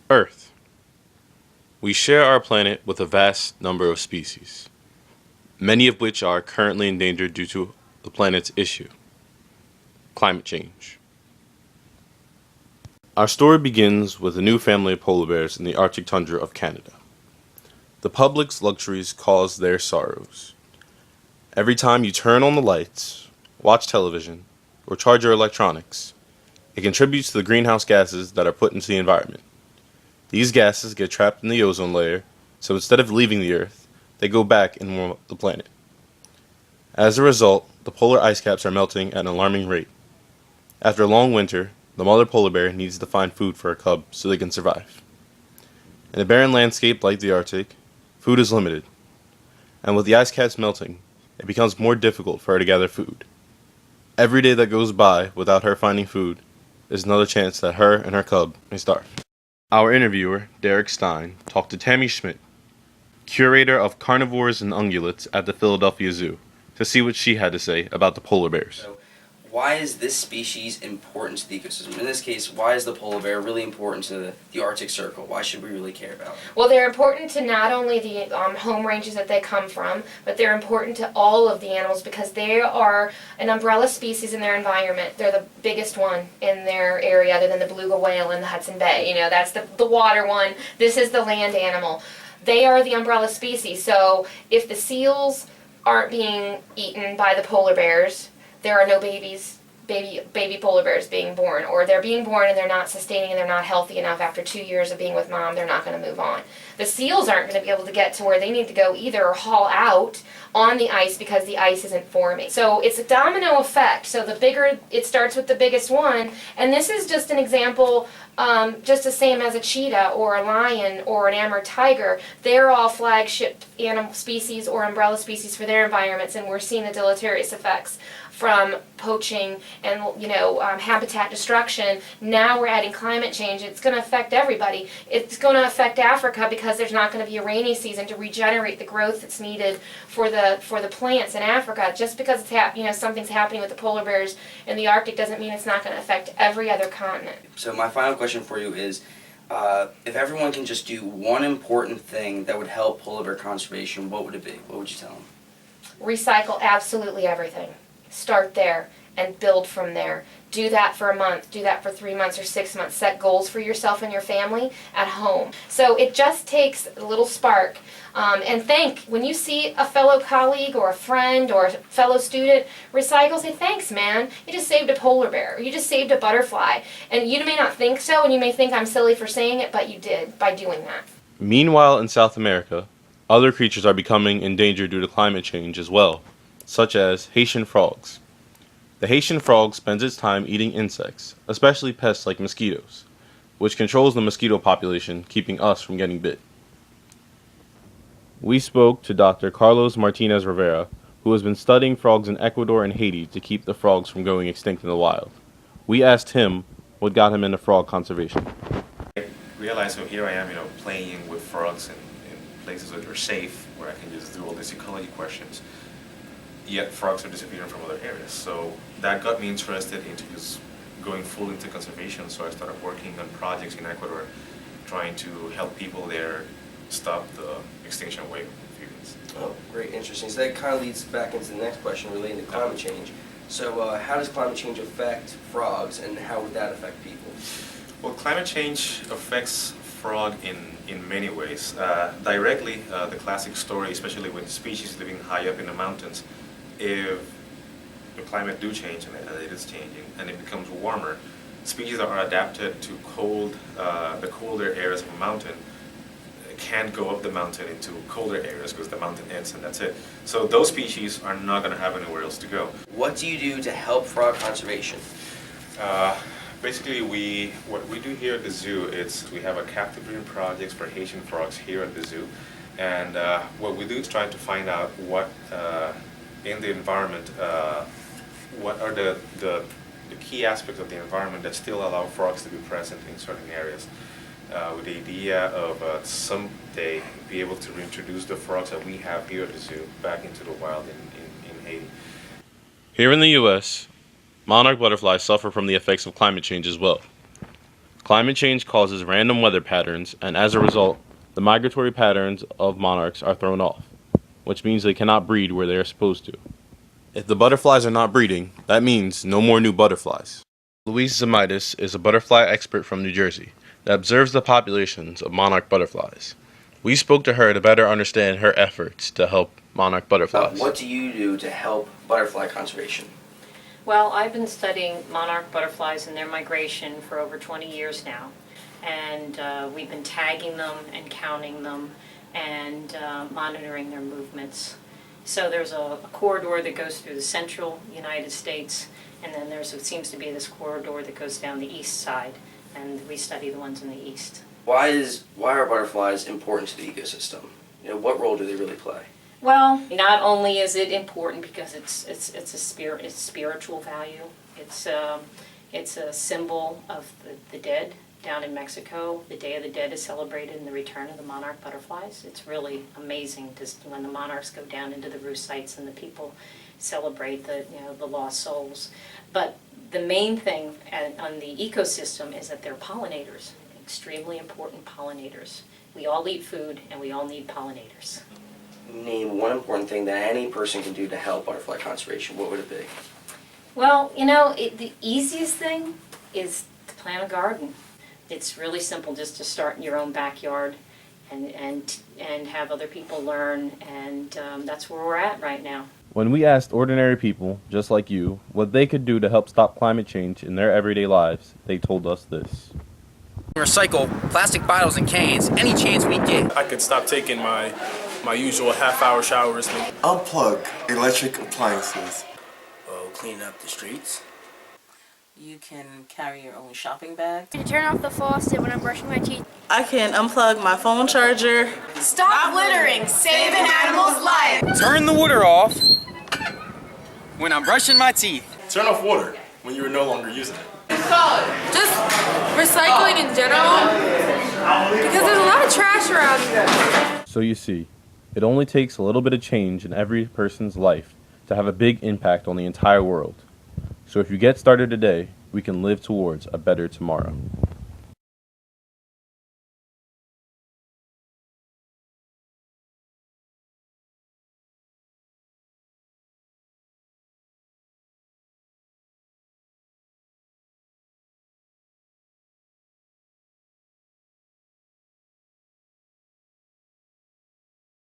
Earth. We share our planet with a vast number of species, many of which are currently endangered due to the planet's issue, climate change. Our story begins with a new family of polar bears in the Arctic tundra of Canada. The public's luxuries cause their sorrows. Every time you turn on the lights, watch television, or charge your electronics, it contributes to the greenhouse gases that are put into the environment. These gases get trapped in the ozone layer, so instead of leaving the Earth, they go back and warm up the planet. As a result, the polar ice caps are melting at an alarming rate. After a long winter, the mother polar bear needs to find food for her cub so they can survive. In a barren landscape like the Arctic, food is limited, and with the ice caps melting, it becomes more difficult for her to gather food. Every day that goes by without her finding food is another chance that her and her cub may starve. Our interviewer, Derek Stein, talked to Tammy Schmidt, curator of carnivores and ungulates at the Philadelphia Zoo, to see what she had to say about the polar bears. So, why is this species important to the ecosystem? In this case, why is the polar bear really important to the Arctic Circle? Why should we really care about it? Well, they're important to not only the home ranges that they come from, but they're important to all of the animals because they are an umbrella species in their environment. They're the biggest one in their area other than the beluga whale in the Hudson Bay. You know, that's the water one. This is the land animal. They are the umbrella species. So if the seals aren't being eaten by the polar bears, there are no baby polar bears being born, or they're being born and they're not sustaining and they're not healthy enough after 2 years of being with mom, they're not going to move on. The seals aren't going to be able to get to where they need to go either or haul out on the ice because the ice isn't forming. So it's a domino effect. So the bigger, it starts with the biggest one, and this is just an example, just the same as a cheetah or a lion or an Amur tiger. They're all flagship animal species or umbrella species for their environments, and we're seeing the deleterious effects from poaching and habitat destruction. Now we're adding climate change. It's going to affect everybody. It's going to affect Africa because there's not going to be a rainy season to regenerate the growth that's needed for the plants in Africa. Just because it's something's happening with the polar bears in the Arctic doesn't mean it's not going to affect every other continent. So my final question for you is, if everyone can just do one important thing that would help polar bear conservation, what would it be? What would you tell them? Recycle absolutely everything. Start there and build from there. Do that for a month, do that for 3 months or 6 months. Set goals for yourself and your family at home. So it just takes a little spark. And when you see a fellow colleague or a friend or a fellow student recycle, say, thanks, man. You just saved a polar bear. You just saved a butterfly. And you may not think so, and you may think I'm silly for saying it, but you did by doing that. Meanwhile, in South America, other creatures are becoming endangered due to climate change as well, such as Haitian frogs. The Haitian frog spends its time eating insects, especially pests like mosquitoes, which controls the mosquito population, keeping us from getting bit. We spoke to Dr. Carlos Martinez Rivera, who has been studying frogs in Ecuador and Haiti to keep the frogs from going extinct in the wild. We asked him what got him into frog conservation. I realized, so here I am, playing with frogs in places that are safe, where I can just do all these ecology questions. Yet frogs are disappearing from other areas. So that got me interested into just going full into conservation. So I started working on projects in Ecuador, trying to help people there stop the extinction wave of amphibians. Oh, great, interesting. So that kind of leads back into the next question relating to climate change. So how does climate change affect frogs, and how would that affect people? Well, climate change affects frog in many ways. Directly, the classic story, especially with species living high up in the mountains, if the climate do change, and it is changing, and it becomes warmer, species that are adapted to the colder areas of a mountain can't go up the mountain into colder areas because the mountain ends and that's it. So those species are not going to have anywhere else to go. What do you do to help frog conservation? Basically, what we do here at the zoo is we have a captive breeding projects for Haitian frogs here at the zoo, and what we do is try to find out what in the environment, what are the key aspects of the environment that still allow frogs to be present in certain areas, with the idea of someday be able to reintroduce the frogs that we have here at the zoo back into the wild in Haiti. Here in the U.S., monarch butterflies suffer from the effects of climate change as well. Climate change causes random weather patterns, and as a result, the migratory patterns of monarchs are thrown off, which means they cannot breed where they are supposed to. If the butterflies are not breeding, that means no more new butterflies. Louise Zamitis is a butterfly expert from New Jersey that observes the populations of monarch butterflies. We spoke to her to better understand her efforts to help monarch butterflies. What do you do to help butterfly conservation? Well, I've been studying monarch butterflies and their migration for over 20 years now. And we've been tagging them and counting them and monitoring their movements. So there's a corridor that goes through the central United States, and then there's what seems to be this corridor that goes down the east side, and we study the ones in the east. Why are butterflies important to the ecosystem? You know, what role do they really play? Well, not only is it important because it's spiritual value. It's a symbol of the dead. Down in Mexico, the Day of the Dead is celebrated in the return of the monarch butterflies. It's really amazing when the monarchs go down into the roost sites and the people celebrate the lost souls. But the main thing on the ecosystem is that they're pollinators, extremely important pollinators. We all eat food and we all need pollinators. Name one important thing that any person can do to help butterfly conservation. What would it be? Well, the easiest thing is to plant a garden. It's really simple just to start in your own backyard and have other people learn, and that's where we're at right now. When we asked ordinary people, just like you, what they could do to help stop climate change in their everyday lives, they told us this. Recycle plastic bottles and cans any chance we get. I could stop taking my usual half-hour showers. Unplug electric appliances. Clean up the streets. You can carry your own shopping bag. To turn off the faucet when I'm brushing my teeth. I can unplug my phone charger. Stop littering! Save an animal's life! Turn the water off when I'm brushing my teeth. Turn off water when you are no longer using it. Just recycling in general, because there's a lot of trash around here. So you see, it only takes a little bit of change in every person's life to have a big impact on the entire world. So if you get started today, we can live towards a better tomorrow.